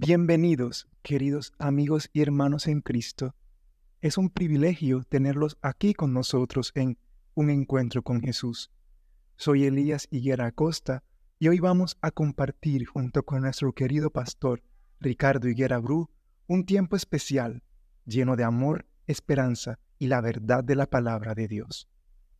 Bienvenidos, queridos amigos y hermanos en Cristo. Es un privilegio tenerlos aquí con nosotros en Un Encuentro con Jesús. Soy Elías Higuera Acosta y hoy vamos a compartir junto con nuestro querido pastor Ricardo Higuera Bru un tiempo especial, lleno de amor, esperanza y la verdad de la palabra de Dios.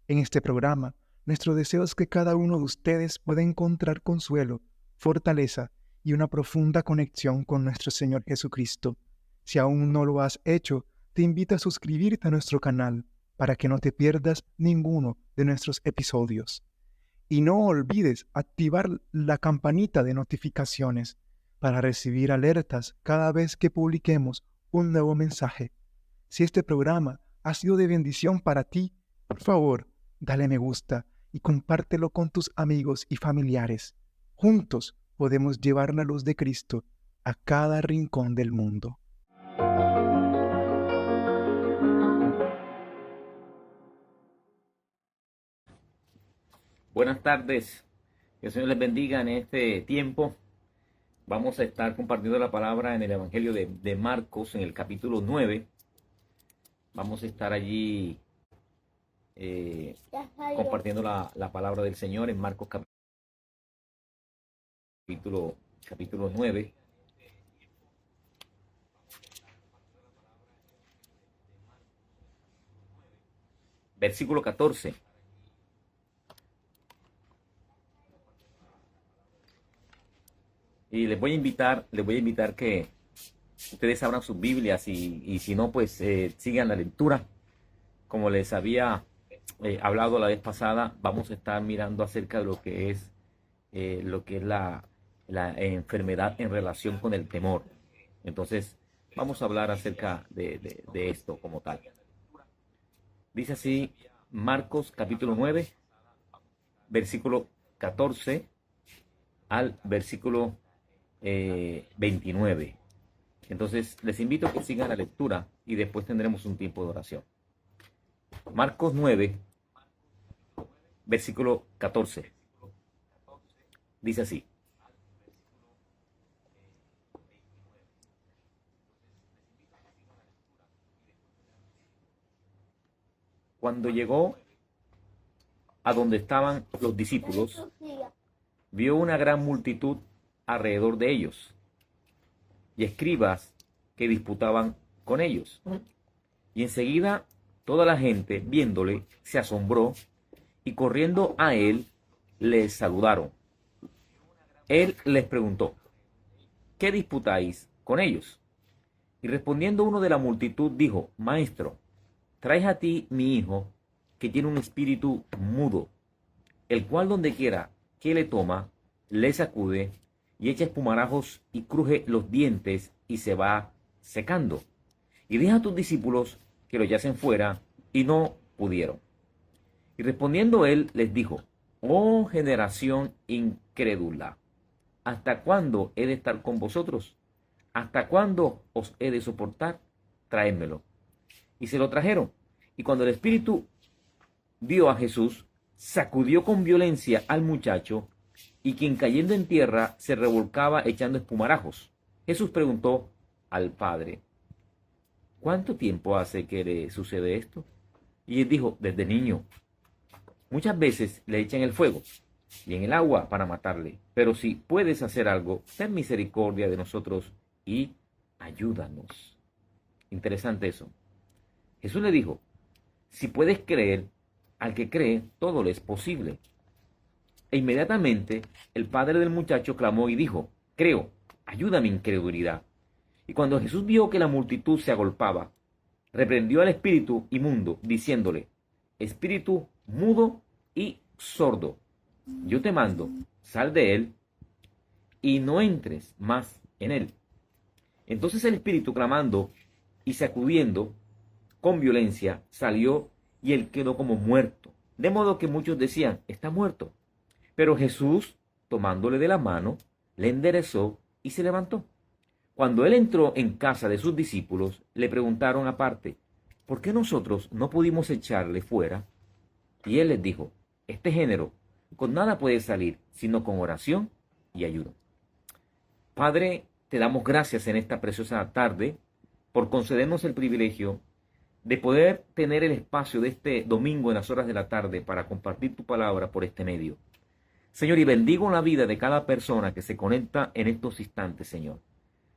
En este programa, nuestro deseo es que cada uno de ustedes pueda encontrar consuelo, fortaleza y una profunda conexión con nuestro Señor Jesucristo. Si aún no lo has hecho, te invito a suscribirte a nuestro canal para que no te pierdas ninguno de nuestros episodios. Y no olvides activar la campanita de notificaciones para recibir alertas cada vez que publiquemos un nuevo mensaje. Si este programa ha sido de bendición para ti, por favor, dale me gusta y compártelo con tus amigos y familiares. Juntos podemos llevar la luz de Cristo a cada rincón del mundo. Buenas tardes, que el Señor les bendiga en este tiempo. Vamos a estar compartiendo la palabra en el Evangelio de Marcos, en el capítulo 9. Vamos a estar allí compartiendo la palabra del Señor en Marcos capítulo 9. Versículo 14. Y les voy a invitar que ustedes abran sus Biblias y si no, pues sigan la lectura. Como les había hablado la vez pasada, vamos a estar mirando acerca de lo que es la enfermedad en relación con el temor. Entonces, vamos a hablar acerca de esto como tal. Dice así, Marcos capítulo 9, versículo 14 al versículo 29. Entonces, les invito a que sigan la lectura y después tendremos un tiempo de oración. Marcos 9, versículo 14. Dice así. Cuando llegó a donde estaban los discípulos, vio una gran multitud alrededor de ellos y escribas que disputaban con ellos. Y enseguida toda la gente, viéndole, se asombró y corriendo a él, les saludaron. Él les preguntó, ¿qué disputáis con ellos? Y respondiendo uno de la multitud, dijo, Maestro, traes a ti mi hijo, que tiene un espíritu mudo, el cual donde quiera que le toma, le sacude y echa espumarajos y cruje los dientes y se va secando. Y deja a tus discípulos que lo yacen fuera, y no pudieron. Y respondiendo él les dijo, oh generación incrédula, ¿hasta cuándo he de estar con vosotros? ¿Hasta cuándo os he de soportar? Traédmelo. Y se lo trajeron. Y cuando el espíritu vio a Jesús, sacudió con violencia al muchacho, y quien cayendo en tierra se revolcaba echando espumarajos. Jesús preguntó al padre, ¿cuánto tiempo hace que le sucede esto? Y él dijo, desde niño. Muchas veces le echan el fuego y en el agua para matarle. Pero si puedes hacer algo, ten misericordia de nosotros y ayúdanos. Interesante eso. Jesús le dijo, si puedes creer, al que cree, todo le es posible. E inmediatamente el padre del muchacho clamó y dijo, creo, ayuda mi incredulidad. Y cuando Jesús vio que la multitud se agolpaba, reprendió al espíritu inmundo, diciéndole, espíritu mudo y sordo, yo te mando, sal de él y no entres más en él. Entonces el espíritu, clamando y sacudiendo con violencia, salió y él quedó como muerto. De modo que muchos decían, está muerto. Pero Jesús, tomándole de la mano, le enderezó y se levantó. Cuando él entró en casa de sus discípulos, le preguntaron aparte, ¿por qué nosotros no pudimos echarle fuera? Y él les dijo, este género con nada puede salir, sino con oración y ayuno. Padre, te damos gracias en esta preciosa tarde por concedernos el privilegio de poder tener el espacio de este domingo en las horas de la tarde para compartir tu palabra por este medio. Señor, y bendigo la vida de cada persona que se conecta en estos instantes, Señor,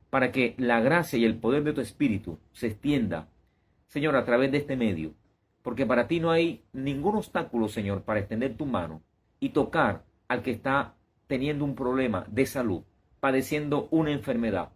para que la gracia y el poder de tu Espíritu se extienda, Señor, a través de este medio, porque para ti no hay ningún obstáculo, Señor, para extender tu mano y tocar al que está teniendo un problema de salud, padeciendo una enfermedad,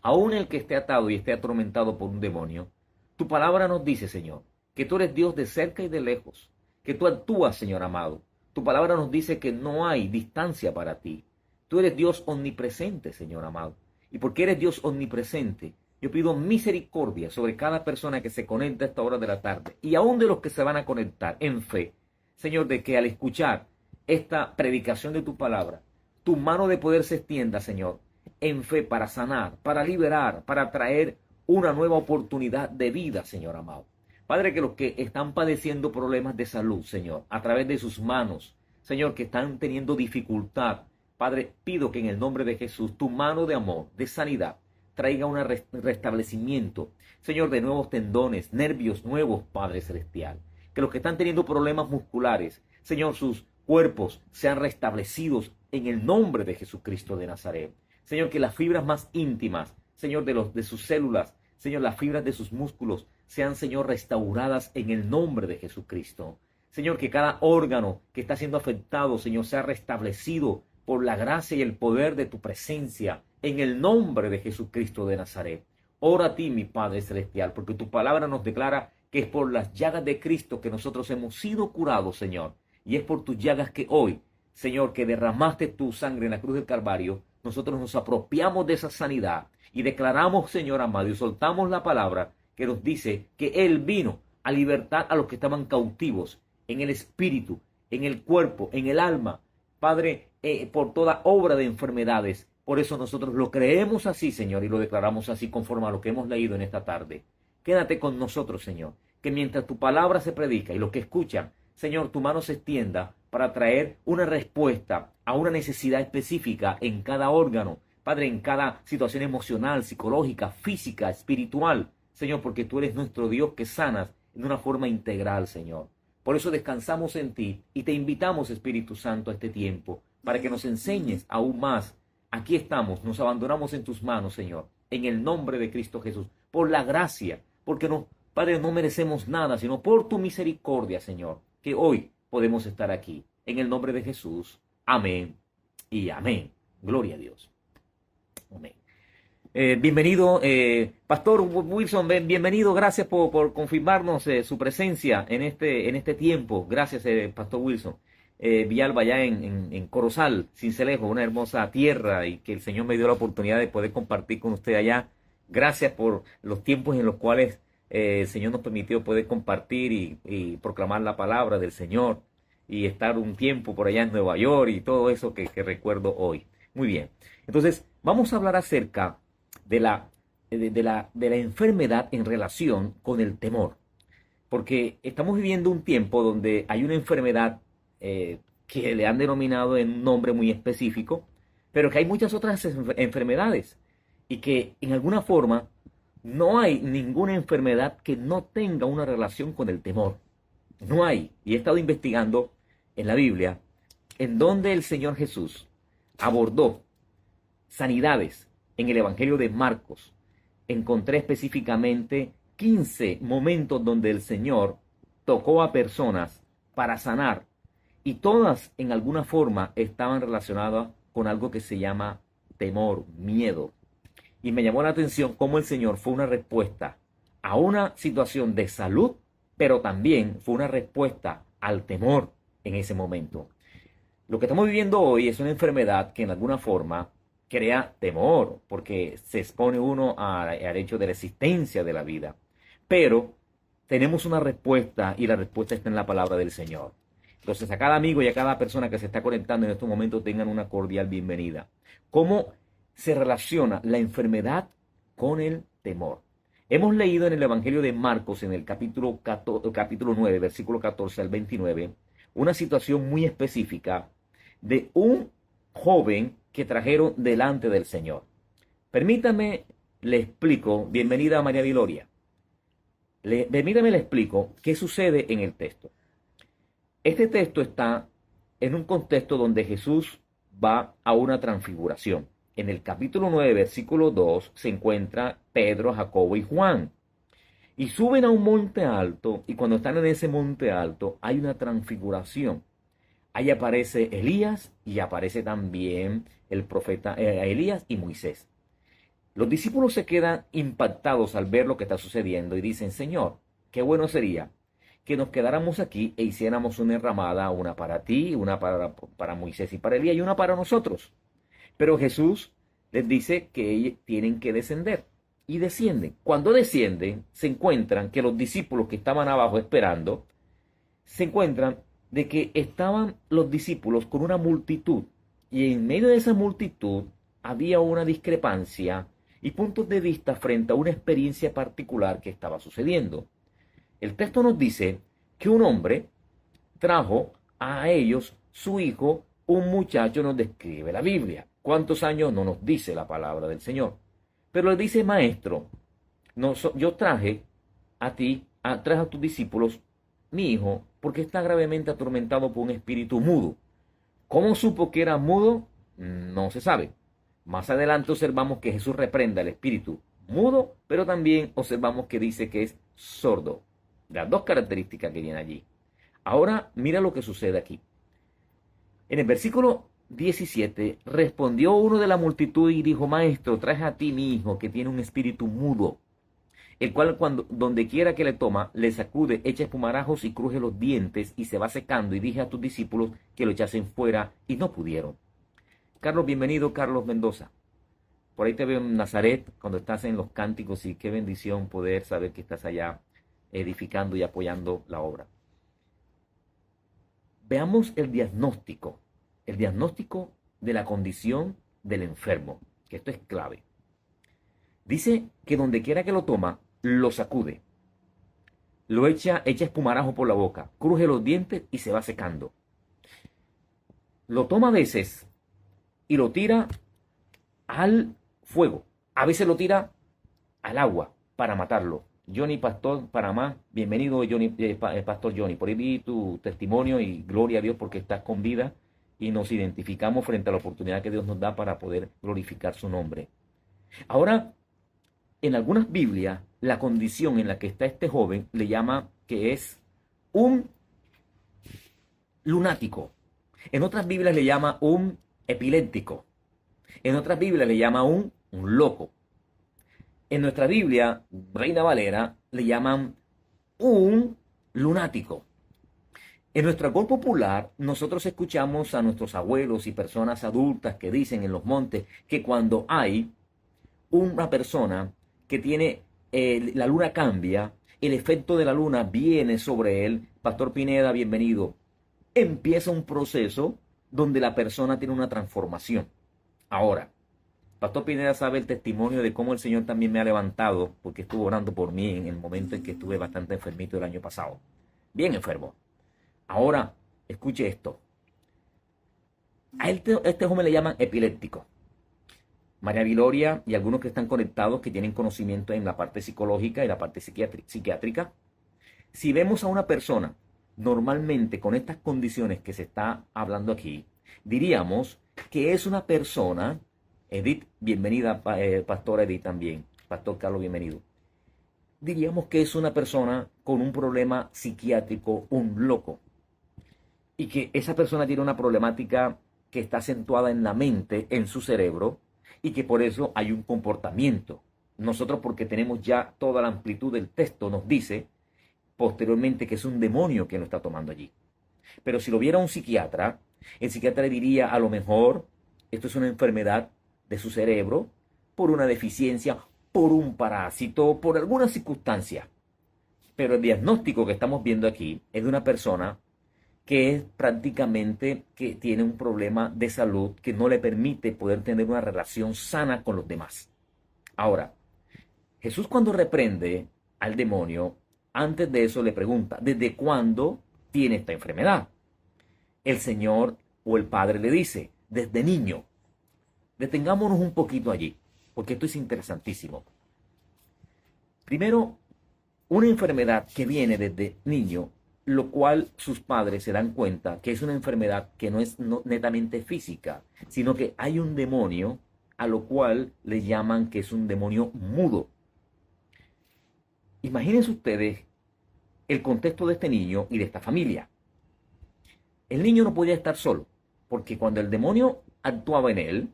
aún el que esté atado y esté atormentado por un demonio. Tu palabra nos dice, Señor, que tú eres Dios de cerca y de lejos, que tú actúas, Señor amado. Tu palabra nos dice que no hay distancia para ti. Tú eres Dios omnipresente, Señor amado. Y porque eres Dios omnipresente, yo pido misericordia sobre cada persona que se conecta a esta hora de la tarde, y aún de los que se van a conectar en fe, Señor, de que al escuchar esta predicación de tu palabra, tu mano de poder se extienda, Señor, en fe para sanar, para liberar, para traer una nueva oportunidad de vida, Señor amado. Padre, que los que están padeciendo problemas de salud, Señor, a través de sus manos, Señor, que están teniendo dificultad, Padre, pido que en el nombre de Jesús, tu mano de amor, de sanidad, traiga un restablecimiento, Señor, de nuevos tendones, nervios nuevos, Padre Celestial. Que los que están teniendo problemas musculares, Señor, sus cuerpos sean restablecidos en el nombre de Jesucristo de Nazaret. Señor, que las fibras más íntimas, Señor, de sus células, Señor, las fibras de sus músculos sean, Señor, restauradas en el nombre de Jesucristo. Señor, que cada órgano que está siendo afectado, Señor, sea restablecido por la gracia y el poder de tu presencia en el nombre de Jesucristo de Nazaret. Ora a ti, mi Padre Celestial, porque tu palabra nos declara que es por las llagas de Cristo que nosotros hemos sido curados, Señor. Y es por tus llagas que hoy, Señor, que derramaste tu sangre en la cruz del Calvario, nosotros nos apropiamos de esa sanidad y declaramos, Señor amado, y soltamos la palabra que nos dice que Él vino a libertar a los que estaban cautivos en el espíritu, en el cuerpo, en el alma, Padre, por toda obra de enfermedades. Por eso nosotros lo creemos así, Señor, y lo declaramos así conforme a lo que hemos leído en esta tarde. Quédate con nosotros, Señor, que mientras tu palabra se predica y los que escuchan, Señor, tu mano se extienda para traer una respuesta a una necesidad específica en cada órgano, Padre, en cada situación emocional, psicológica, física, espiritual, Señor, porque tú eres nuestro Dios que sanas de una forma integral, Señor. Por eso descansamos en ti y te invitamos, Espíritu Santo, a este tiempo, para que nos enseñes aún más. Aquí estamos, nos abandonamos en tus manos, Señor, en el nombre de Cristo Jesús, por la gracia, porque no, Padre, no merecemos nada, sino por tu misericordia, Señor, que hoy podemos estar aquí. En el nombre de Jesús, amén y amén. Gloria a Dios. Amén. Bienvenido, Pastor Wilson, bienvenido, gracias por confirmarnos su presencia en este tiempo. Gracias, Pastor Wilson. Villalba, allá en Corozal, Sincelejo, una hermosa tierra, y que el Señor me dio la oportunidad de poder compartir con usted allá. Gracias por los tiempos en los cuales el Señor nos permitió poder compartir y proclamar la palabra del Señor, y estar un tiempo por allá en Nueva York y todo eso que recuerdo hoy. Muy bien, entonces vamos a hablar acerca de la enfermedad en relación con el temor, porque estamos viviendo un tiempo donde hay una enfermedad que le han denominado en un nombre muy específico, pero que hay muchas otras enfermedades, y que en alguna forma no hay ninguna enfermedad que no tenga una relación con el temor. No hay, y he estado investigando en la Biblia, en donde el Señor Jesús abordó sanidades en el Evangelio de Marcos. Encontré específicamente 15 momentos donde el Señor tocó a personas para sanar, y todas en alguna forma estaban relacionadas con algo que se llama temor, miedo. Y me llamó la atención cómo el Señor fue una respuesta a una situación de salud, pero también fue una respuesta al temor en ese momento. Lo que estamos viviendo hoy es una enfermedad que en alguna forma crea temor, porque se expone uno al hecho de la existencia de la vida. Pero tenemos una respuesta, y la respuesta está en la palabra del Señor. Entonces, a cada amigo y a cada persona que se está conectando en estos momentos, tengan una cordial bienvenida. ¿Cómo se relaciona la enfermedad con el temor? Hemos leído en el Evangelio de Marcos, en el capítulo 9, versículo 14 al 29, una situación muy específica de un joven que trajeron delante del Señor. Permítame, le explico, bienvenida a María Viloria. Permítame, le explico qué sucede en el texto. Este texto está en un contexto donde Jesús va a una transfiguración. En el capítulo 9, versículo 2, se encuentra Pedro, Jacobo y Juan. Y suben a un monte alto, y cuando están en ese monte alto, hay una transfiguración. Ahí aparece Elías y aparece también el profeta Elías y Moisés. Los discípulos se quedan impactados al ver lo que está sucediendo y dicen, Señor, qué bueno sería que nos quedáramos aquí e hiciéramos una enramada, una para ti, una para Moisés y para Elías y una para nosotros. Pero Jesús les dice que ellos tienen que descender y descienden. Cuando descienden, se encuentran que los discípulos que estaban abajo esperando, se encuentran de que estaban los discípulos con una multitud y en medio de esa multitud había una discrepancia y puntos de vista frente a una experiencia particular que estaba sucediendo. El texto nos dice que un hombre trajo a ellos su hijo, un muchacho, nos describe la Biblia. ¿Cuántos años? No nos dice la palabra del Señor. Pero le dice, maestro, yo traje a tus discípulos mi hijo, porque está gravemente atormentado por un espíritu mudo. ¿Cómo supo que era mudo? No se sabe. Más adelante observamos que Jesús reprenda al espíritu mudo, pero también observamos que dice que es sordo. Las dos características que vienen allí. Ahora, mira lo que sucede aquí. En el versículo 17, respondió uno de la multitud y dijo, maestro, traje a ti mi hijo que tiene un espíritu mudo, el cual donde quiera que le toma, le sacude, echa espumarajos y cruje los dientes y se va secando. Y dije a tus discípulos que lo echasen fuera y no pudieron. Carlos, bienvenido, Carlos Mendoza. Por ahí te veo en Nazaret cuando estás en los cánticos y qué bendición poder saber que estás allá edificando y apoyando la obra. Veamos el diagnóstico de la condición del enfermo, que esto es clave. Dice que donde quiera que lo toma, lo sacude, lo echa espumarajo por la boca, cruje los dientes y se va secando. Lo toma a veces y lo tira al fuego, a veces lo tira al agua para matarlo. Johnny Pastor Panamá, bienvenido Johnny, Pastor Johnny, por ahí vi tu testimonio y gloria a Dios porque estás con vida y nos identificamos frente a la oportunidad que Dios nos da para poder glorificar su nombre. Ahora, en algunas Biblias, la condición en la que está este joven le llama que es un lunático. En otras Biblias le llama un epiléptico. En otras Biblias le llama un loco. En nuestra Biblia, Reina Valera, le llaman un lunático. En nuestro argot popular, nosotros escuchamos a nuestros abuelos y personas adultas que dicen en los montes que cuando hay una persona que tiene, la luna cambia, el efecto de la luna viene sobre él. Pastor Pineda, bienvenido. Empieza un proceso donde la persona tiene una transformación. Ahora, Pastor Pineda sabe el testimonio de cómo el Señor también me ha levantado, porque estuvo orando por mí en el momento en que estuve bastante enfermito el año pasado. Bien enfermo. Ahora, escuche esto. A este joven le llaman epiléptico. María Viloria y algunos que están conectados, que tienen conocimiento en la parte psicológica y la parte psiquiátrica. Si vemos a una persona normalmente con estas condiciones que se está hablando aquí, diríamos que es una persona, Edith, bienvenida, Pastor Edith también, Pastor Carlos, bienvenido. Diríamos que es una persona con un problema psiquiátrico, un loco. Y que esa persona tiene una problemática que está acentuada en la mente, en su cerebro, y que por eso hay un comportamiento. Nosotros, porque tenemos ya toda la amplitud del texto, nos dice posteriormente que es un demonio que lo está tomando allí. Pero si lo viera un psiquiatra, el psiquiatra le diría, a lo mejor, esto es una enfermedad de su cerebro, por una deficiencia, por un parásito, por alguna circunstancia. Pero el diagnóstico que estamos viendo aquí es de una persona que es prácticamente que tiene un problema de salud que no le permite poder tener una relación sana con los demás. Ahora, Jesús cuando reprende al demonio, antes de eso le pregunta, ¿desde cuándo tiene esta enfermedad? El Señor o el Padre le dice, desde niño. Detengámonos un poquito allí. porque esto es interesantísimo. Primero, una enfermedad que viene desde niño, lo cual sus padres se dan cuenta que es una enfermedad que no es netamente física, sino que hay un demonio a lo cual le llaman que es un demonio mudo. Imagínense ustedes el contexto de este niño y de esta familia. El niño no podía estar solo, porque cuando el demonio actuaba en él,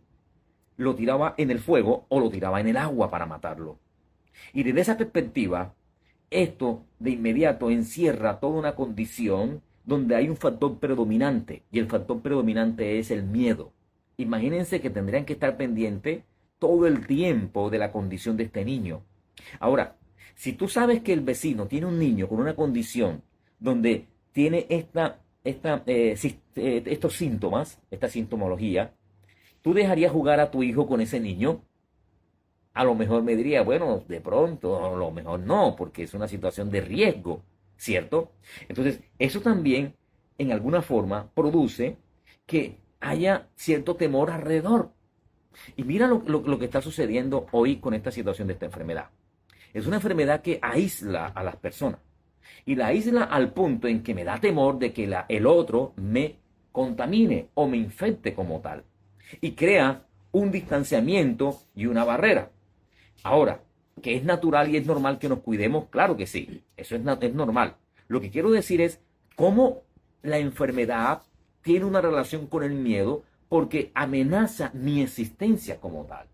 lo tiraba en el fuego o lo tiraba en el agua para matarlo. Y desde esa perspectiva, esto de inmediato encierra toda una condición donde hay un factor predominante, y el factor predominante es el miedo. Imagínense que tendrían que estar pendientes todo el tiempo de la condición de este niño. Ahora, si tú sabes que el vecino tiene un niño con una condición donde tiene estos síntomas, esta sintomología, ¿tú dejarías jugar a tu hijo con ese niño? A lo mejor me diría, bueno, de pronto, a lo mejor no, porque es una situación de riesgo, ¿cierto? Entonces, eso también, en alguna forma, produce que haya cierto temor alrededor. Y mira lo que está sucediendo hoy con esta situación de esta enfermedad. Es una enfermedad que aísla a las personas. Y la aísla al punto en que me da temor de que el otro me contamine o me infecte como tal. Y crea un distanciamiento y una barrera. Ahora, que es natural y es normal que nos cuidemos, claro que sí, eso es normal. Lo que quiero decir es cómo la enfermedad tiene una relación con el miedo porque amenaza mi existencia como tal.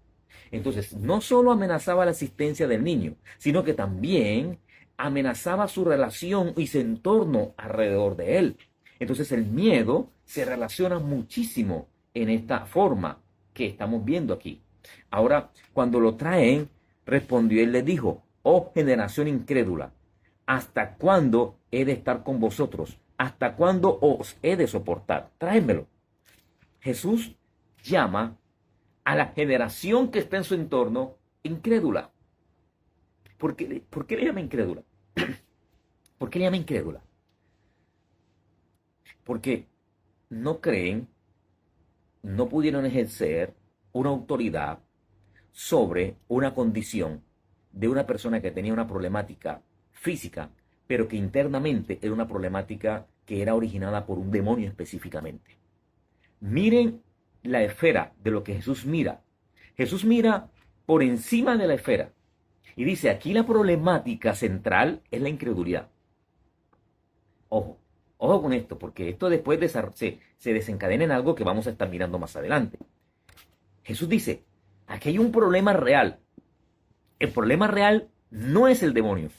Entonces, no solo amenazaba la existencia del niño, sino que también amenazaba su relación y su entorno alrededor de él. Entonces, el miedo se relaciona muchísimo en esta forma que estamos viendo aquí. Ahora, cuando lo traen, respondió y le dijo, oh generación incrédula, ¿hasta cuándo he de estar con vosotros? ¿Hasta cuándo os he de soportar? Tráemelo. Jesús llama a la generación que está en su entorno incrédula. ¿Por qué le llama incrédula? ¿Por qué le llama incrédula? Porque no creen, no pudieron ejercer una autoridad sobre una condición de una persona que tenía una problemática física, pero que internamente era una problemática que era originada por un demonio específicamente. Miren la esfera de lo que Jesús mira. Jesús mira por encima de la esfera y dice, aquí la problemática central es la incredulidad. Ojo, ojo con esto, porque esto después se desencadena en algo que vamos a estar mirando más adelante. Jesús dice, aquí hay un problema real. El problema real no es el demonio.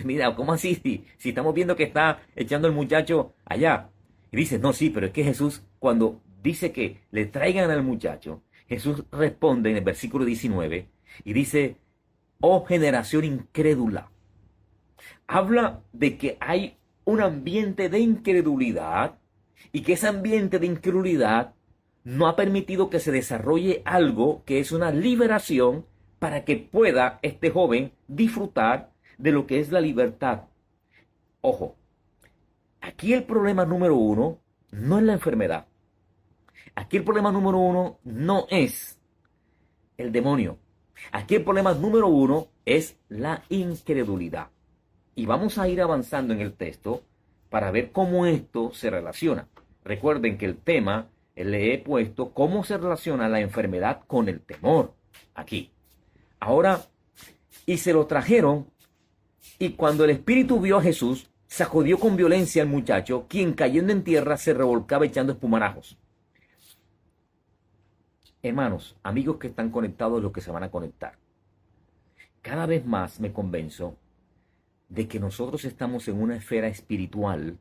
Mira, ¿cómo así? Si estamos viendo que está echando el muchacho allá. Y dice, no, sí, pero es que Jesús, cuando dice que le traigan al muchacho, Jesús responde en el versículo 19 y dice, oh generación incrédula. Habla de que hay un ambiente de incredulidad y que ese ambiente de incredulidad no ha permitido que se desarrolle algo que es una liberación para que pueda este joven disfrutar de lo que es la libertad. Ojo, aquí el problema número uno no es la enfermedad. Aquí el problema número uno no es el demonio. Aquí el problema número uno es la incredulidad. Y vamos a ir avanzando en el texto para ver cómo esto se relaciona. Recuerden que el tema le he puesto cómo se relaciona la enfermedad con el temor. Aquí. Ahora, y se lo trajeron, y cuando el espíritu vio a Jesús, sacudió con violencia al muchacho, quien cayendo en tierra se revolcaba echando espumarajos. Hermanos, amigos que están conectados, los que se van a conectar. Cada vez más me convenzo de que nosotros estamos en una esfera espiritual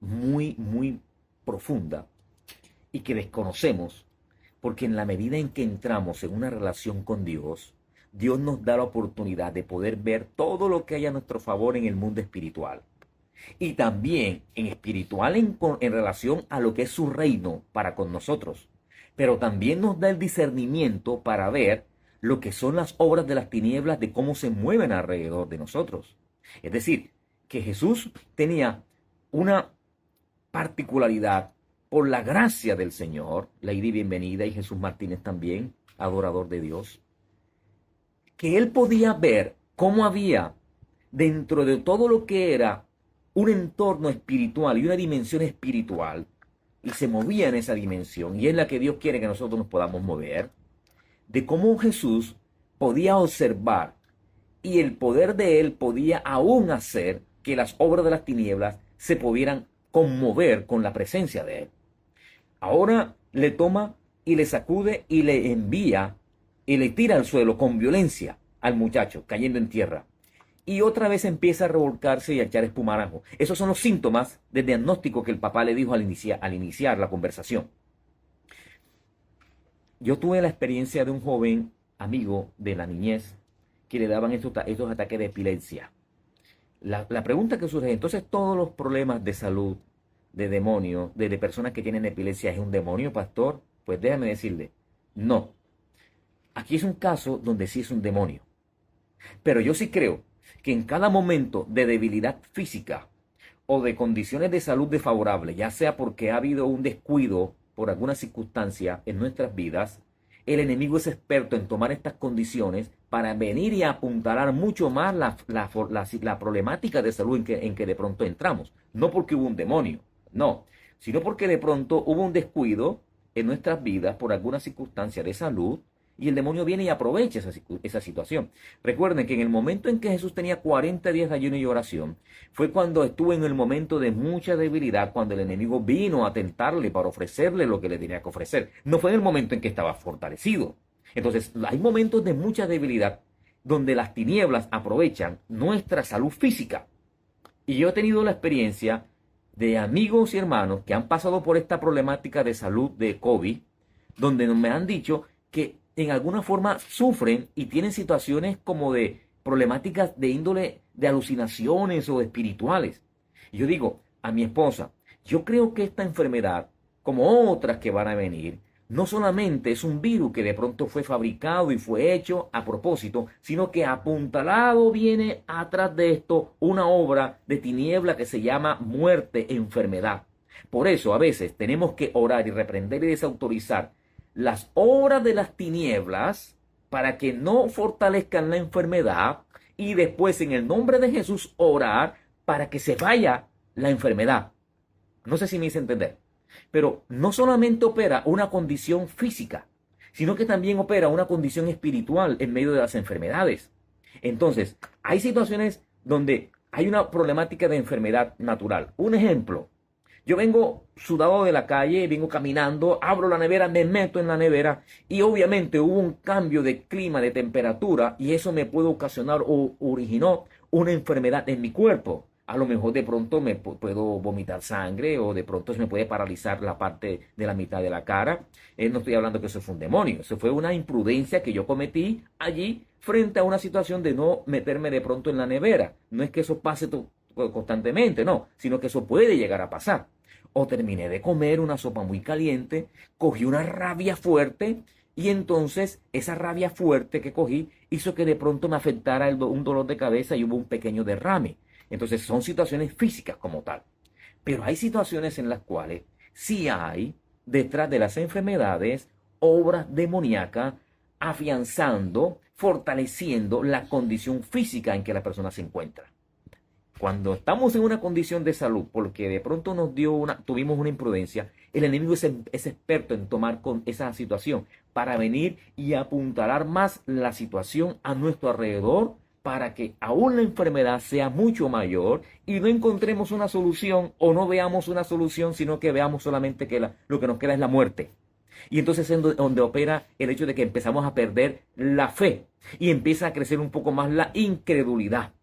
muy, muy profunda y que desconocemos, porque en la medida en que entramos en una relación con Dios, Dios nos da la oportunidad de poder ver todo lo que hay a nuestro favor en el mundo espiritual. Y también en espiritual en relación a lo que es su reino para con nosotros. Pero también nos da el discernimiento para ver lo que son las obras de las tinieblas, de cómo se mueven alrededor de nosotros. Es decir, que Jesús tenía una particularidad por la gracia del Señor. Lady, bienvenida, y Jesús Martínez también, adorador de Dios. que él podía ver cómo había dentro de todo lo que era un entorno espiritual y una dimensión espiritual, y se movía en esa dimensión, y es la que Dios quiere que nosotros nos podamos mover, de cómo Jesús podía observar y el poder de él podía aún hacer que las obras de las tinieblas se pudieran conmover con la presencia de él. Ahora le toma y le sacude y le envía y le tira al suelo con violencia al muchacho, cayendo en tierra. Y otra vez empieza a revolcarse y a echar espumarajo. Esos son los síntomas del diagnóstico que el papá le dijo al iniciar la conversación. Yo tuve la experiencia de un joven amigo de la niñez que le daban estos ataques de epilepsia. La pregunta que surge, entonces todos los problemas de salud, de demonio, de personas que tienen epilepsia, ¿es un demonio, pastor? Pues déjame decirle, no. Aquí es un caso donde sí es un demonio. Pero yo sí creo que en cada momento de debilidad física o de condiciones de salud desfavorables, ya sea porque ha habido un descuido por alguna circunstancia en nuestras vidas, el enemigo es experto en tomar estas condiciones para venir y apuntalar mucho más la problemática de salud en que de pronto entramos. No porque hubo un demonio, no, sino porque de pronto hubo un descuido en nuestras vidas por alguna circunstancia de salud, y el demonio viene y aprovecha esa situación. Recuerden que en el momento en que Jesús tenía 40 días de ayuno y oración, fue cuando estuvo en el momento de mucha debilidad, cuando el enemigo vino a tentarle para ofrecerle lo que le tenía que ofrecer. No fue en el momento en que estaba fortalecido. Entonces, hay momentos de mucha debilidad donde las tinieblas aprovechan nuestra salud física. Y yo he tenido la experiencia de amigos y hermanos que han pasado por esta problemática de salud de COVID, donde me han dicho que en alguna forma sufren y tienen situaciones como de problemáticas de índole de alucinaciones o espirituales. Y yo digo a mi esposa, yo creo que esta enfermedad, como otras que van a venir, no solamente es un virus que de pronto fue fabricado y fue hecho a propósito, sino que apuntalado viene atrás de esto una obra de tiniebla que se llama muerte, enfermedad. Por eso a veces tenemos que orar y reprender y desautorizar las obras de las tinieblas para que no fortalezcan la enfermedad, y después en el nombre de Jesús orar para que se vaya la enfermedad. No sé si me hice entender, pero no solamente opera una condición física, sino que también opera una condición espiritual en medio de las enfermedades. Entonces, hay situaciones donde hay una problemática de enfermedad natural. Un ejemplo, yo vengo sudado de la calle, vengo caminando, abro la nevera, me meto en la nevera y obviamente hubo un cambio de clima, de temperatura, y eso me puede ocasionar o originó una enfermedad en mi cuerpo. A lo mejor de pronto me puedo vomitar sangre, o de pronto se me puede paralizar la parte de la mitad de la cara. No estoy hablando que eso fue un demonio, eso fue una imprudencia que yo cometí allí frente a una situación de no meterme de pronto en la nevera. No es que eso pase constantemente, no, sino que eso puede llegar a pasar. O terminé de comer una sopa muy caliente, cogí una rabia fuerte, y entonces esa rabia fuerte que cogí hizo que de pronto me afectara un dolor de cabeza y hubo un pequeño derrame. Entonces son situaciones físicas como tal. Pero hay situaciones en las cuales sí hay detrás de las enfermedades obras demoníacas afianzando, fortaleciendo la condición física en que la persona se encuentra. Cuando estamos en una condición de salud, porque de pronto tuvimos una imprudencia, el enemigo es experto en tomar con esa situación para venir y apuntalar más la situación a nuestro alrededor, para que aún la enfermedad sea mucho mayor y no encontremos una solución, o no veamos una solución, sino que veamos solamente que lo que nos queda es la muerte. Y entonces es donde opera el hecho de que empezamos a perder la fe y empieza a crecer un poco más la incredulidad.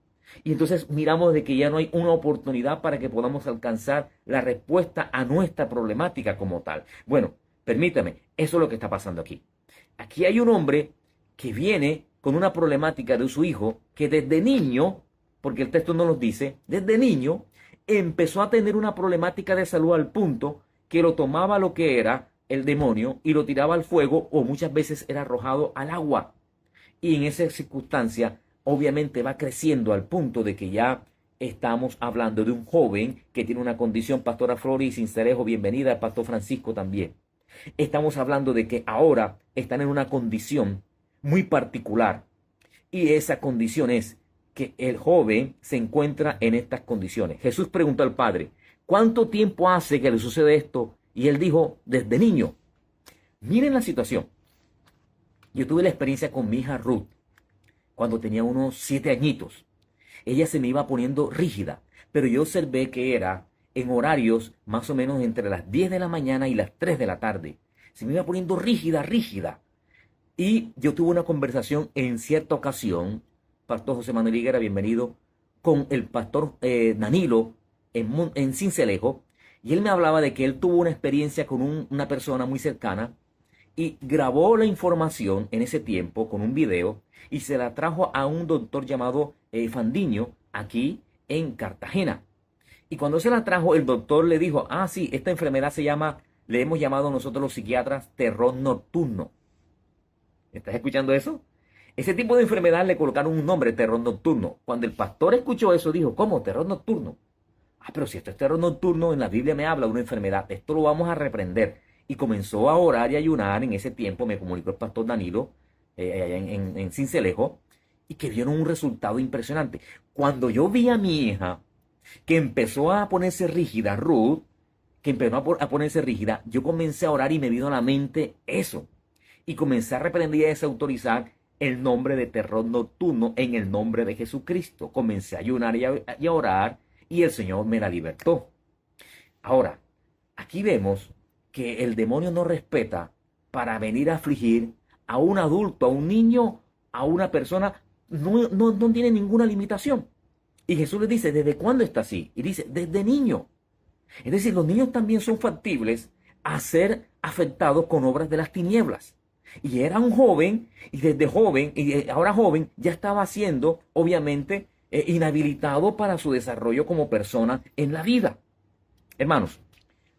Y entonces miramos de que ya no hay una oportunidad para que podamos alcanzar la respuesta a nuestra problemática como tal. Bueno, permítame, eso es lo que está pasando aquí. Aquí hay un hombre que viene con una problemática de su hijo, que desde niño, porque el texto no nos dice, desde niño empezó a tener una problemática de salud al punto que lo tomaba lo que era el demonio y lo tiraba al fuego, o muchas veces era arrojado al agua. Y en esa circunstancia obviamente va creciendo al punto de que ya estamos hablando de un joven que tiene una condición. Pastora Flori Cincerejo, bienvenida. Pastor Francisco también. Estamos hablando de que ahora están en una condición muy particular, Y esa condición es que el joven se encuentra en estas condiciones. Jesús preguntó al padre, ¿cuánto tiempo hace que le sucede esto? Y él dijo, desde niño. Miren la situación. Yo tuve la experiencia con mi hija Ruth cuando tenía unos 7 añitos. Ella se me iba poniendo rígida, pero yo observé que era en horarios más o menos entre las 10 de la mañana y las 3 de la tarde. Se me iba poniendo rígida, rígida. Y yo tuve una conversación en cierta ocasión, Pastor José Manuel Higuera, bienvenido, con el pastor Danilo en Cincelejo, y él me hablaba de que él tuvo una experiencia con una persona muy cercana y grabó la información en ese tiempo con un video y se la trajo a un doctor llamado Fandiño aquí en Cartagena. Y cuando se la trajo, el doctor le dijo, ah, sí, esta enfermedad se llama, le hemos llamado nosotros los psiquiatras terror nocturno. ¿Estás escuchando eso? Ese tipo de enfermedad le colocaron un nombre, terror nocturno. Cuando el pastor escuchó eso, dijo, ¿cómo? ¿Terror nocturno? Ah, pero si esto es terror nocturno, en la Biblia me habla de una enfermedad, esto lo vamos a reprender. Y comenzó a orar y ayunar en ese tiempo, me comunicó el pastor Danilo, allá en Cincelejo, y que vieron un resultado impresionante. Cuando yo vi a mi hija, que empezó a ponerse rígida, Ruth, que empezó a ponerse rígida, yo comencé a orar y me vino a la mente eso. Y comencé a reprender y a desautorizar el nombre de terror nocturno en el nombre de Jesucristo. Comencé a ayunar y a orar y el Señor me la libertó. Ahora, aquí vemos que el demonio no respeta para venir a afligir a un adulto, a un niño, a una persona, no tiene ninguna limitación. Y Jesús le dice, ¿desde cuándo está así? Y dice, desde niño. Es decir, los niños también son factibles a ser afectados con obras de las tinieblas. Y era un joven, y desde joven, y ahora joven, ya estaba siendo, obviamente, inhabilitado para su desarrollo como persona en la vida. Hermanos,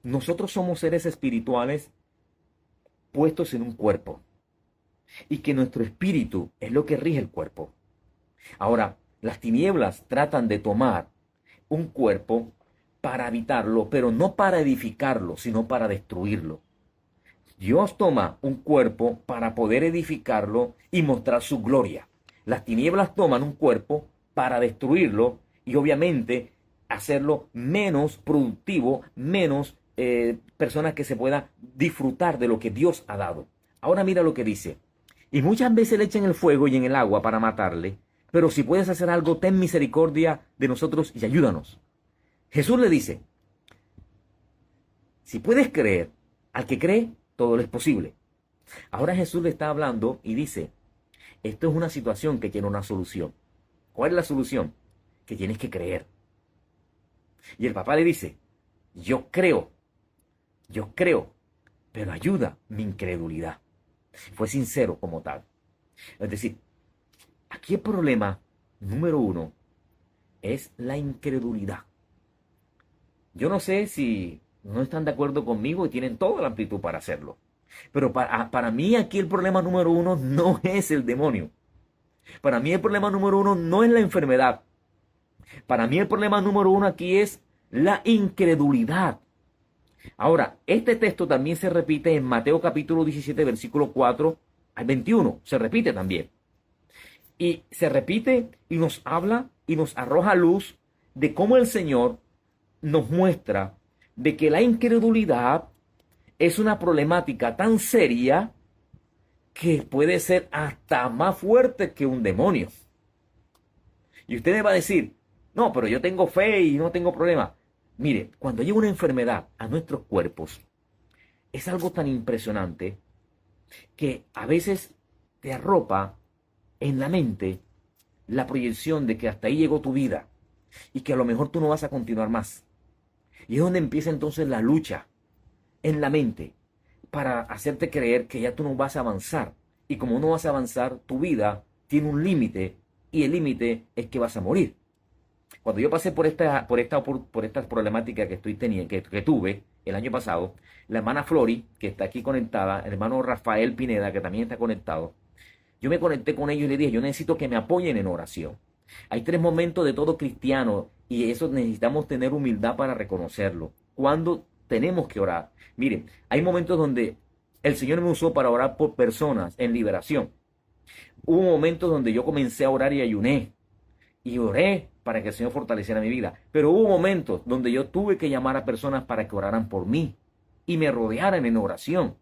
nosotros somos seres espirituales puestos en un cuerpo. Y que nuestro espíritu es lo que rige el cuerpo. Ahora, las tinieblas tratan de tomar un cuerpo para habitarlo, pero no para edificarlo, sino para destruirlo. Dios toma un cuerpo para poder edificarlo y mostrar su gloria. Las tinieblas toman un cuerpo para destruirlo y obviamente hacerlo menos productivo, menos personas que se pueda disfrutar de lo que Dios ha dado. Ahora mira lo que dice. Y muchas veces le echan el fuego y en el agua para matarle, pero si puedes hacer algo, ten misericordia de nosotros y ayúdanos. Jesús le dice, si puedes creer, al que cree, todo le es posible. Ahora Jesús le está hablando y dice, esto es una situación que tiene una solución. ¿Cuál es la solución? Que tienes que creer. Y el papá le dice, yo creo, pero ayuda mi incredulidad. Fue sincero como tal. Es decir, aquí el problema número 1 es la incredulidad. Yo no sé si no están de acuerdo conmigo y tienen toda la amplitud para hacerlo. Pero para mí aquí el problema número 1 no es el demonio. Para mí el problema número 1 no es la enfermedad. Para mí el problema número 1 aquí es la incredulidad. Ahora, este texto también se repite en Mateo capítulo 17, versículo 4 al 21. Se repite también. Y se repite y nos habla y nos arroja luz de cómo el Señor nos muestra de que la incredulidad es una problemática tan seria que puede ser hasta más fuerte que un demonio. Y usted me va a decir, no, pero yo tengo fe y no tengo problema. Mire, cuando llega una enfermedad a nuestros cuerpos, es algo tan impresionante que a veces te arropa en la mente la proyección de que hasta ahí llegó tu vida y que a lo mejor tú no vas a continuar más. Y es donde empieza entonces la lucha en la mente para hacerte creer que ya tú no vas a avanzar. Y como no vas a avanzar, tu vida tiene un límite y el límite es que vas a morir. Cuando yo pasé por esta problemática que tuve el año pasado, la hermana Flori, que está aquí conectada, el hermano Rafael Pineda, que también está conectado, yo me conecté con ellos y le dije, yo necesito que me apoyen en oración. Hay 3 momentos de todo cristiano y eso necesitamos tener humildad para reconocerlo. Cuando tenemos que orar. Miren, hay momentos donde el Señor me usó para orar por personas en liberación. Hubo momentos donde yo comencé a orar y ayuné. Y oré para que el Señor fortaleciera mi vida. Pero hubo momentos donde yo tuve que llamar a personas para que oraran por mí y me rodearan en oración.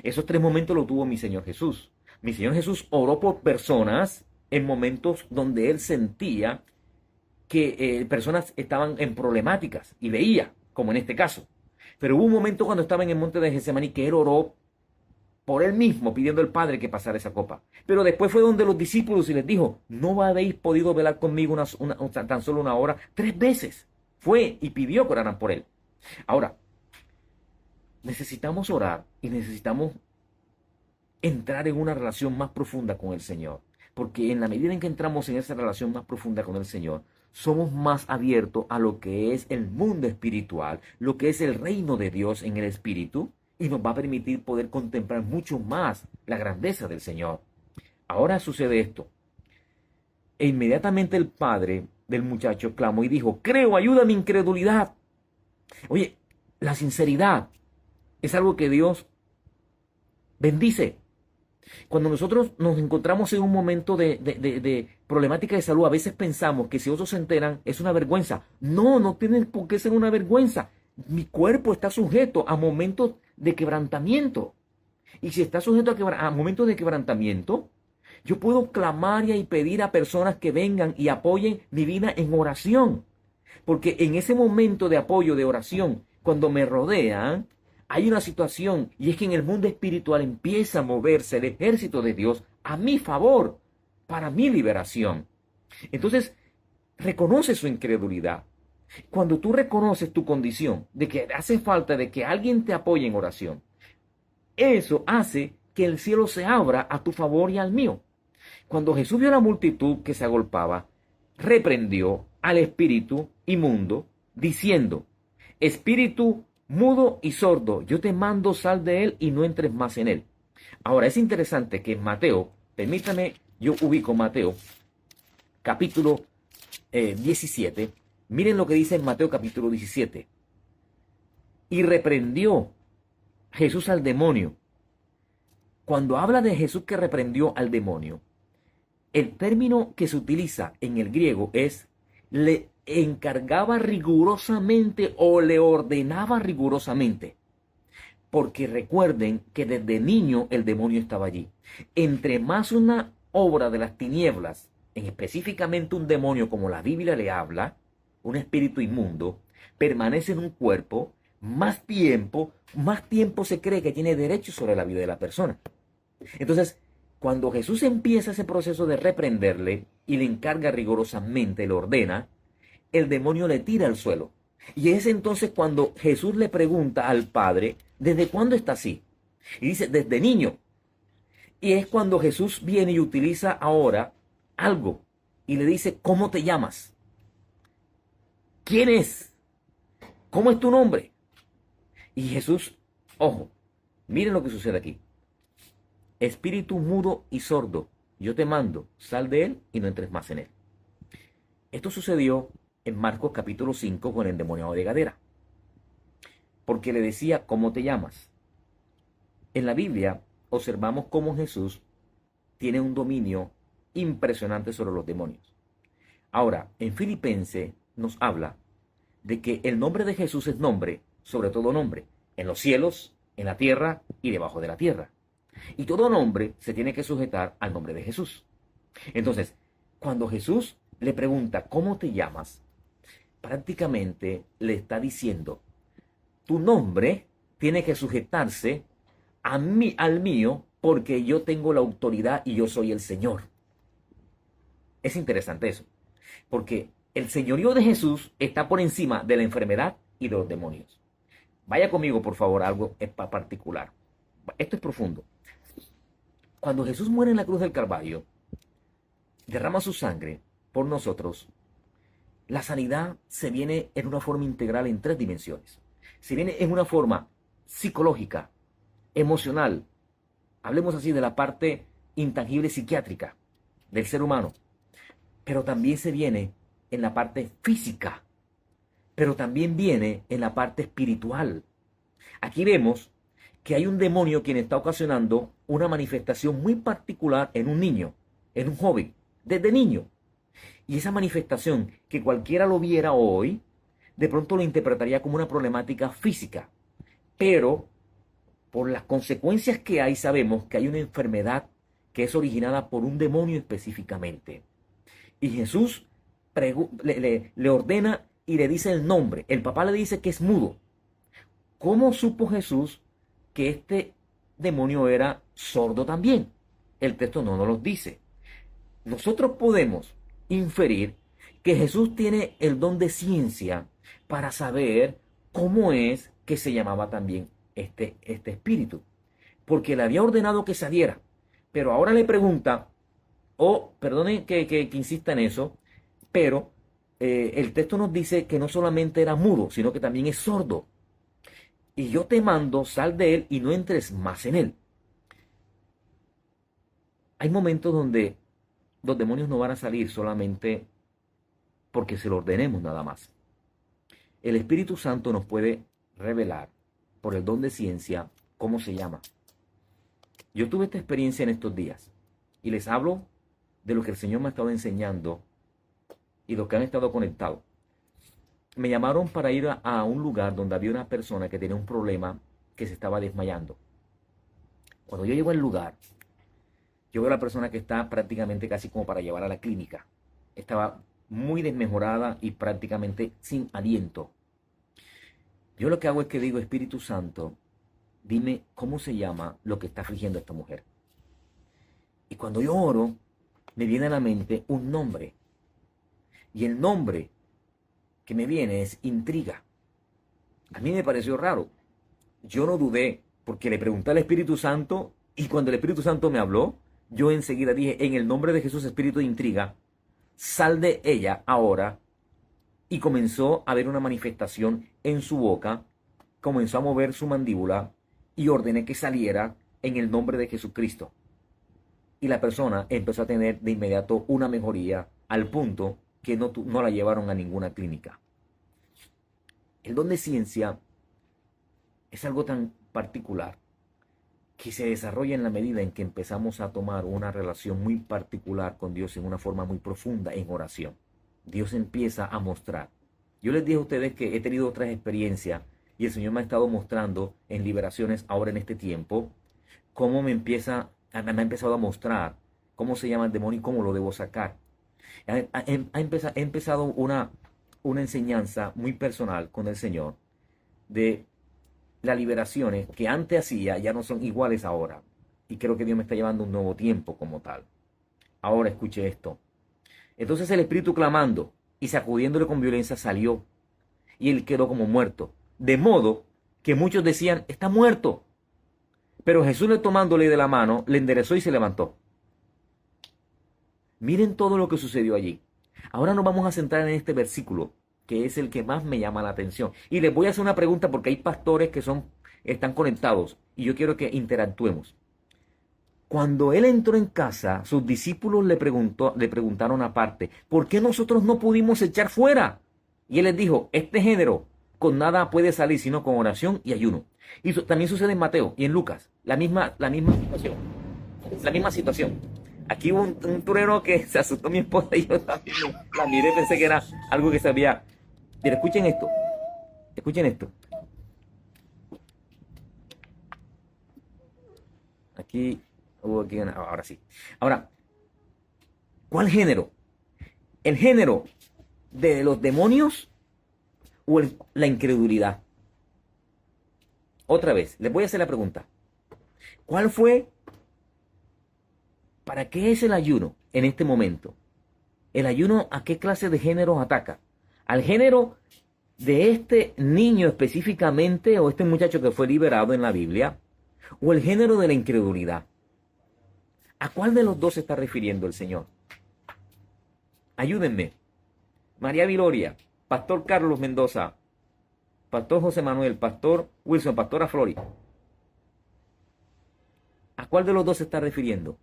Esos 3 momentos lo tuvo mi Señor Jesús. Mi Señor Jesús oró por personas en momentos donde Él sentía que personas estaban en problemáticas y veía, como en este caso. Pero hubo un momento cuando estaba en el monte de Getsemaní que Él oró por Él mismo, pidiendo al Padre que pasara esa copa. Pero después fue donde los discípulos y les dijo, no habéis podido velar conmigo tan solo una hora. 3 veces fue y pidió que oraran por Él. Ahora, necesitamos orar y necesitamos entrar en una relación más profunda con el Señor. Porque en la medida en que entramos en esa relación más profunda con el Señor, somos más abiertos a lo que es el mundo espiritual, lo que es el reino de Dios en el espíritu, y nos va a permitir poder contemplar mucho más la grandeza del Señor. Ahora sucede esto. E inmediatamente el padre del muchacho clamó y dijo, creo, ayuda a mi incredulidad. Oye, la sinceridad es algo que Dios bendice. Cuando nosotros nos encontramos en un momento de problemática de salud, a veces pensamos que si otros se enteran es una vergüenza. No, no tiene por qué ser una vergüenza. Mi cuerpo está sujeto a momentos de quebrantamiento. Y si está sujeto a momentos de quebrantamiento, yo puedo clamar y pedir a personas que vengan y apoyen mi vida en oración. Porque en ese momento de apoyo, de oración, cuando me rodean, hay una situación, y es que en el mundo espiritual empieza a moverse el ejército de Dios a mi favor, para mi liberación. Entonces, reconoce su incredulidad. Cuando tú reconoces tu condición de que hace falta de que alguien te apoye en oración, eso hace que el cielo se abra a tu favor y al mío. Cuando Jesús vio la multitud que se agolpaba, reprendió al espíritu inmundo, diciendo, espíritu mudo y sordo, yo te mando, sal de él y no entres más en él. Ahora, es interesante que en Mateo, permítame, yo ubico Mateo, capítulo 17, miren lo que dice en Mateo capítulo 17. Y reprendió Jesús al demonio. Cuando habla de Jesús que reprendió al demonio, el término que se utiliza en el griego es le encargaba rigurosamente o le ordenaba rigurosamente. Porque recuerden que desde niño el demonio estaba allí. Entre más una obra de las tinieblas, en específicamente un demonio como la Biblia le habla, un espíritu inmundo, permanece en un cuerpo, más tiempo se cree que tiene derecho sobre la vida de la persona. Entonces, cuando Jesús empieza ese proceso de reprenderle y le encarga rigurosamente, le ordena, el demonio le tira al suelo. Y es entonces cuando Jesús le pregunta al Padre, ¿desde cuándo está así? Y dice, desde niño. Y es cuando Jesús viene y utiliza ahora algo y le dice, ¿cómo te llamas? ¿Quién es? ¿Cómo es tu nombre? Y Jesús, ojo, miren lo que sucede aquí. Espíritu mudo y sordo, yo te mando, sal de él y no entres más en él. Esto sucedió en Marcos capítulo 5 con el endemoniado de Gadara. Porque le decía, ¿cómo te llamas? En la Biblia observamos cómo Jesús tiene un dominio impresionante sobre los demonios. Ahora, en Filipenses nos habla de que el nombre de Jesús es nombre, sobre todo nombre, en los cielos, en la tierra y debajo de la tierra. Y todo nombre se tiene que sujetar al nombre de Jesús. Entonces, cuando Jesús le pregunta, ¿cómo te llamas? Prácticamente le está diciendo, tu nombre tiene que sujetarse a mí, al mío, porque yo tengo la autoridad y yo soy el Señor. Es interesante eso, porque el señorío de Jesús está por encima de la enfermedad y de los demonios. Vaya conmigo, por favor, algo particular. Esto es profundo. Cuando Jesús muere en la cruz del Calvario, derrama su sangre por nosotros, la sanidad se viene en una forma integral en 3 dimensiones. Se viene en una forma psicológica, emocional, hablemos así de la parte intangible psiquiátrica del ser humano, pero también se viene en la parte física, pero también viene en la parte espiritual. Aquí vemos que hay un demonio quien está ocasionando una manifestación muy particular en un niño. Era un joven, desde niño. Y esa manifestación, que cualquiera lo viera hoy, de pronto lo interpretaría como una problemática física. Pero por las consecuencias que hay, sabemos que hay una enfermedad que es originada por un demonio específicamente. Y Jesús le ordena y le dice el nombre. El papá le dice que es mudo. ¿Cómo supo Jesús que este demonio era sordo también? El texto no nos lo dice. Nosotros podemos inferir que Jesús tiene el don de ciencia para saber cómo es que se llamaba también este espíritu. Porque le había ordenado que saliera. Pero ahora le pregunta, perdonen que insista en eso, pero el texto nos dice que no solamente era mudo, sino que también es sordo. Y yo te mando, sal de él y no entres más en él. Hay momentos donde los demonios no van a salir solamente porque se lo ordenemos nada más. El Espíritu Santo nos puede revelar por el don de ciencia cómo se llama. Yo tuve esta experiencia en estos días y les hablo de lo que el Señor me ha estado enseñando y los que han estado conectados. Me llamaron para ir a un lugar donde había una persona que tenía un problema, que se estaba desmayando. Cuando yo llego al lugar, yo veo a la persona que está prácticamente casi como para llevar a la clínica. Estaba muy desmejorada y prácticamente sin aliento. Yo lo que hago es que digo, Espíritu Santo, dime cómo se llama lo que está afligiendo a esta mujer. Y cuando yo oro, me viene a la mente un nombre. Y el nombre que me viene es intriga. A mí me pareció raro. Yo no dudé porque le pregunté al Espíritu Santo y cuando el Espíritu Santo me habló, yo enseguida dije, en el nombre de Jesús, espíritu de intriga, sal de ella ahora. Y comenzó a ver una manifestación en su boca, comenzó a mover su mandíbula y ordené que saliera en el nombre de Jesucristo. Y la persona empezó a tener de inmediato una mejoría al punto que no la llevaron a ninguna clínica. El don de ciencia es algo tan particular que se desarrolla en la medida en que empezamos a tomar una relación muy particular con Dios en una forma muy profunda en oración. Dios empieza a mostrar. Yo les dije a ustedes que he tenido otras experiencias y el Señor me ha estado mostrando en liberaciones ahora en este tiempo cómo me ha empezado a mostrar cómo se llama el demonio y cómo lo debo sacar. He empezado una enseñanza muy personal con el Señor de las liberaciones que antes hacía ya no son iguales ahora. Y creo que Dios me está llevando a un nuevo tiempo como tal. Ahora escuche esto. Entonces el espíritu clamando y sacudiéndole con violencia salió y él quedó como muerto. De modo que muchos decían, está muerto. Pero Jesús le tomándole de la mano, le enderezó y se levantó. Miren todo lo que sucedió allí. Ahora nos vamos a centrar en este versículo, que es el que más me llama la atención. Y les voy a hacer una pregunta porque hay pastores que están conectados y yo quiero que interactuemos. Cuando él entró en casa, sus discípulos le preguntaron aparte, ¿por qué nosotros no pudimos echar fuera? Y él les dijo, este género con nada puede salir sino con oración y ayuno. Y también sucede en Mateo y en Lucas, la misma situación. La misma situación. Aquí hubo un torero que se asustó mi esposa y yo también la miré, pensé que era algo que sabía. Pero escuchen esto. Escuchen esto. Aquí, ahora sí. Ahora, ¿cuál género? ¿El género de los demonios o la incredulidad? Otra vez, les voy a hacer la pregunta. ¿Cuál fue? ¿Para qué es el ayuno en este momento? ¿El ayuno a qué clase de género ataca? ¿Al género de este niño específicamente o este muchacho que fue liberado en la Biblia? ¿O el género de la incredulidad? ¿A cuál de los dos se está refiriendo el Señor? Ayúdenme. María Viloria, Pastor Carlos Mendoza, Pastor José Manuel, Pastor Wilson, Pastora Flori. ¿A cuál de los dos se está refiriendo?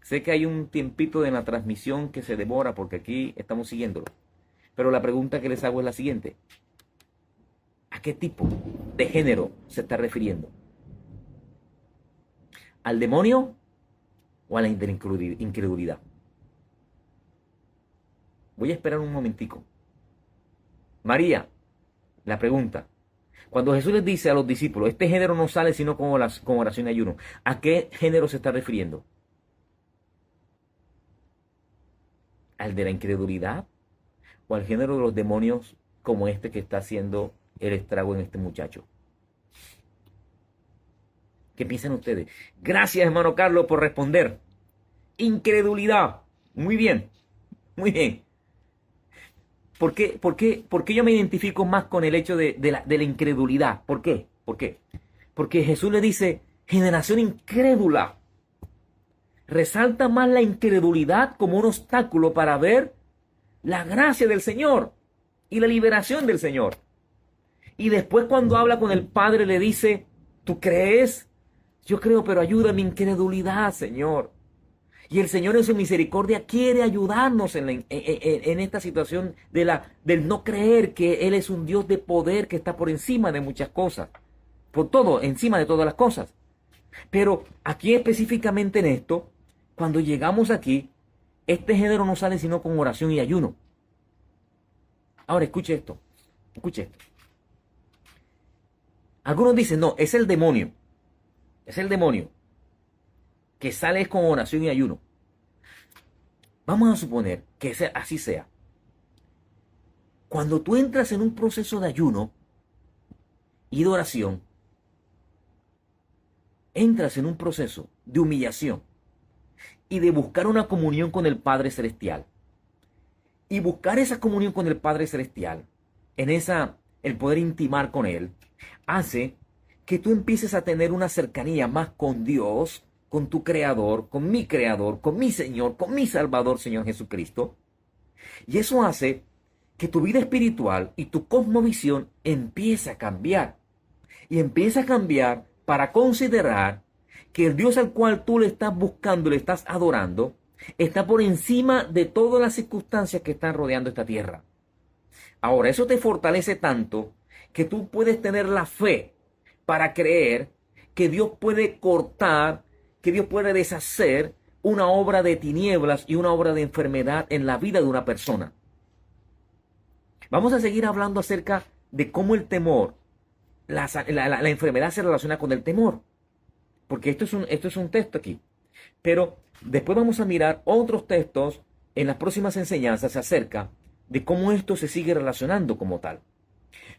Sé que hay un tiempito de la transmisión que se demora porque aquí estamos siguiéndolo. Pero la pregunta que les hago es la siguiente. ¿A qué tipo de género se está refiriendo? ¿Al demonio o a la incredulidad? Voy a esperar un momentico. María, la pregunta. Cuando Jesús les dice a los discípulos, este género no sale sino con oración y ayuno, ¿a qué género se está refiriendo? ¿Al de la incredulidad? ¿O al género de los demonios como este que está haciendo el estrago en este muchacho? ¿Qué piensan ustedes? Gracias, hermano Carlos, por responder. Incredulidad. Muy bien, muy bien. ¿Por qué yo me identifico más con el hecho de la incredulidad? ¿Por qué? ¿Por qué? Porque Jesús le dice, generación incrédula. Resalta más la incredulidad como un obstáculo para ver la gracia del Señor y la liberación del Señor. Y después cuando habla con el Padre le dice, ¿tú crees? Yo creo, pero ayuda a mi incredulidad, Señor. Y el Señor en su misericordia quiere ayudarnos en esta situación del no creer que Él es un Dios de poder que está por encima de muchas cosas. Por todo, encima de todas las cosas. Pero aquí específicamente en esto, cuando llegamos aquí, este género no sale sino con oración y ayuno. Ahora escuche esto. Escuche esto. Algunos dicen, no, es el demonio. Es el demonio que sale con oración y ayuno. Vamos a suponer que así sea. Cuando tú entras en un proceso de ayuno y de oración, entras en un proceso de humillación y de buscar una comunión con el Padre Celestial. Y buscar esa comunión con el Padre Celestial, el poder intimar con Él, hace que tú empieces a tener una cercanía más con Dios, con tu Creador, con mi Señor, con mi Salvador, Señor Jesucristo. Y eso hace que tu vida espiritual y tu cosmovisión empiece a cambiar. Y empieza a cambiar para considerar que el Dios al cual tú le estás buscando, le estás adorando, está por encima de todas las circunstancias que están rodeando esta tierra. Ahora, eso te fortalece tanto que tú puedes tener la fe para creer que Dios puede cortar, que Dios puede deshacer una obra de tinieblas y una obra de enfermedad en la vida de una persona. Vamos a seguir hablando acerca de cómo el temor, la enfermedad se relaciona con el temor. Porque esto es un texto aquí. Pero después vamos a mirar otros textos en las próximas enseñanzas acerca de cómo esto se sigue relacionando como tal.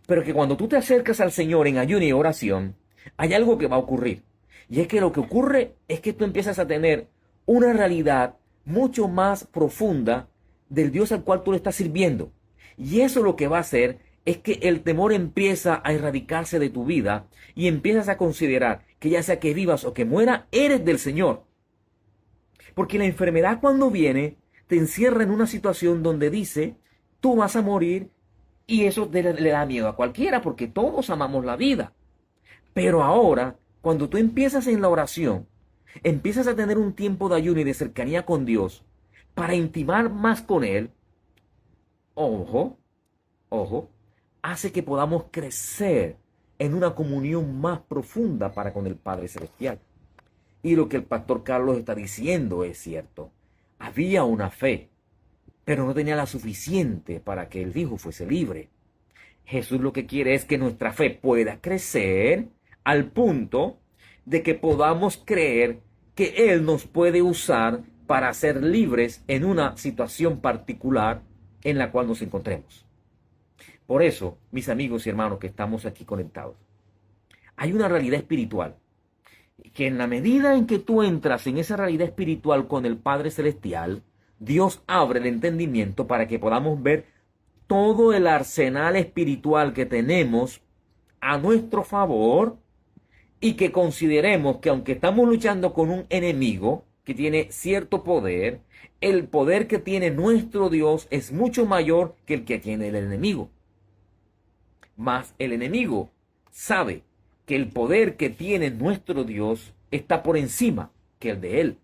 Pero que cuando tú te acercas al Señor en ayuno y oración, hay algo que va a ocurrir. Y es que lo que ocurre es que tú empiezas a tener una realidad mucho más profunda del Dios al cual tú le estás sirviendo. Y eso lo que va a hacer es que el temor empieza a erradicarse de tu vida y empiezas a considerar que ya sea que vivas o que muera, eres del Señor. Porque la enfermedad cuando viene te encierra en una situación donde dice, tú vas a morir, y eso le da miedo a cualquiera porque todos amamos la vida. Pero ahora, cuando tú empiezas en la oración, empiezas a tener un tiempo de ayuno y de cercanía con Dios para intimar más con Él, ojo, hace que podamos crecer en una comunión más profunda para con el Padre Celestial. Y lo que el pastor Carlos está diciendo es cierto. Había una fe, pero no tenía la suficiente para que el hijo fuese libre. Jesús lo que quiere es que nuestra fe pueda crecer al punto de que podamos creer que Él nos puede usar para ser libres en una situación particular en la cual nos encontremos. Por eso, mis amigos y hermanos que estamos aquí conectados, hay una realidad espiritual que en la medida en que tú entras en esa realidad espiritual con el Padre Celestial, Dios abre el entendimiento para que podamos ver todo el arsenal espiritual que tenemos a nuestro favor y que consideremos que aunque estamos luchando con un enemigo que tiene cierto poder, el poder que tiene nuestro Dios es mucho mayor que el que tiene el enemigo. Mas el enemigo sabe que el poder que tiene nuestro Dios está por encima que el de él.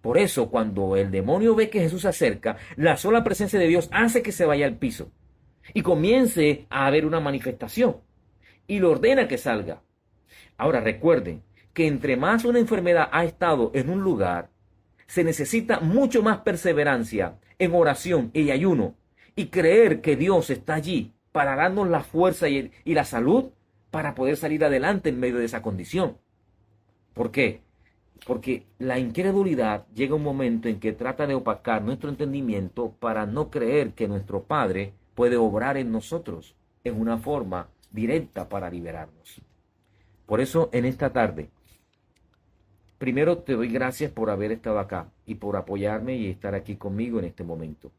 Por eso, cuando el demonio ve que Jesús se acerca, la sola presencia de Dios hace que se vaya al piso y comience a haber una manifestación y le ordena que salga. Ahora recuerden que entre más una enfermedad ha estado en un lugar, Se necesita mucho más perseverancia en oración y ayuno y creer que Dios está allí para darnos la fuerza y la salud para poder salir adelante en medio de esa condición. ¿Por qué? Porque la incredulidad llega un momento en que trata de opacar nuestro entendimiento para no creer que nuestro Padre puede obrar en nosotros en una forma directa para liberarnos. Por eso en esta tarde, primero te doy gracias por haber estado acá y por apoyarme y estar aquí conmigo en este momento.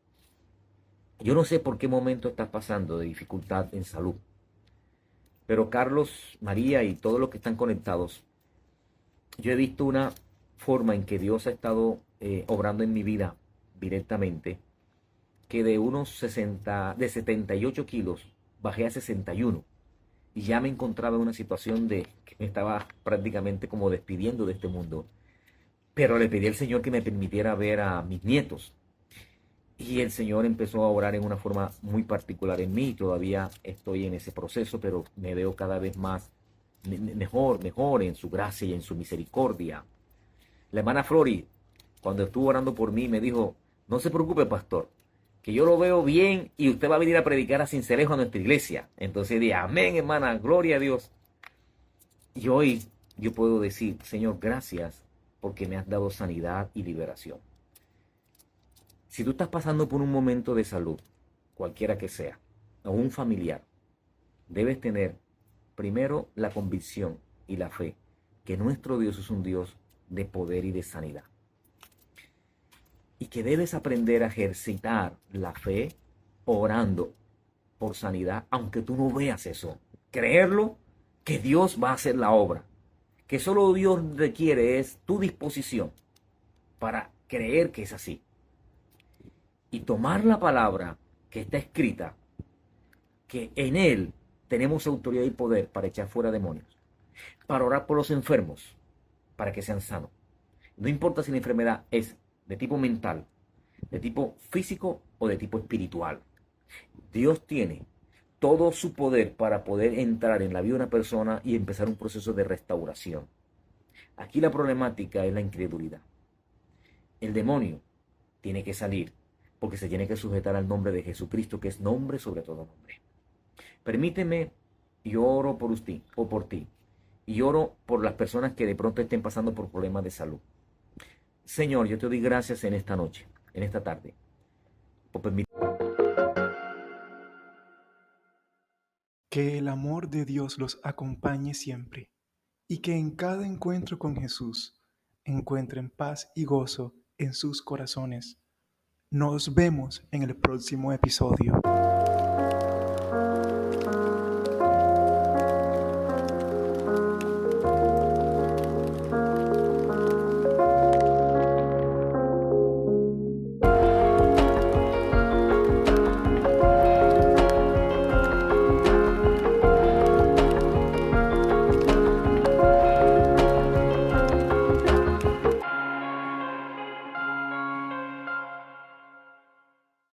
Yo no sé por qué momento estás pasando de dificultad en salud, pero Carlos, María y todos los que están conectados, yo he visto una forma en que Dios ha estado obrando en mi vida directamente, que de unos 78 kilos bajé a 61 y ya me encontraba en una situación de que me estaba prácticamente como despidiendo de este mundo. Pero le pedí al Señor que me permitiera ver a mis nietos. Y el Señor empezó a orar en una forma muy particular en mí. Todavía estoy en ese proceso, pero me veo cada vez más mejor en su gracia y en su misericordia. La hermana Flori, cuando estuvo orando por mí, me dijo, no se preocupe, pastor, que yo lo veo bien y usted va a venir a predicar a Sincelejo a nuestra iglesia. Entonces dije, amén, hermana, gloria a Dios. Y hoy yo puedo decir, Señor, gracias porque me has dado sanidad y liberación. Si tú estás pasando por un momento de salud, cualquiera que sea, o un familiar, debes tener primero la convicción y la fe que nuestro Dios es un Dios de poder y de sanidad. Y que debes aprender a ejercitar la fe orando por sanidad, aunque tú no veas eso. Creerlo, que Dios va a hacer la obra. Que solo Dios requiere es tu disposición para creer que es así. Y tomar la palabra que está escrita, que en Él tenemos autoridad y poder para echar fuera demonios, para orar por los enfermos, para que sean sanos. No importa si la enfermedad es de tipo mental, de tipo físico o de tipo espiritual. Dios tiene todo su poder para poder entrar en la vida de una persona y empezar un proceso de restauración. Aquí la problemática es la incredulidad. El demonio tiene que salir porque se tiene que sujetar al nombre de Jesucristo, que es nombre sobre todo nombre. Permíteme, yo oro por usted o por ti, y oro por las personas que de pronto estén pasando por problemas de salud. Señor, yo te doy gracias en esta noche, en esta tarde, por permitir. Que el amor de Dios los acompañe siempre y que en cada encuentro con Jesús encuentren paz y gozo en sus corazones. Nos vemos en el próximo episodio.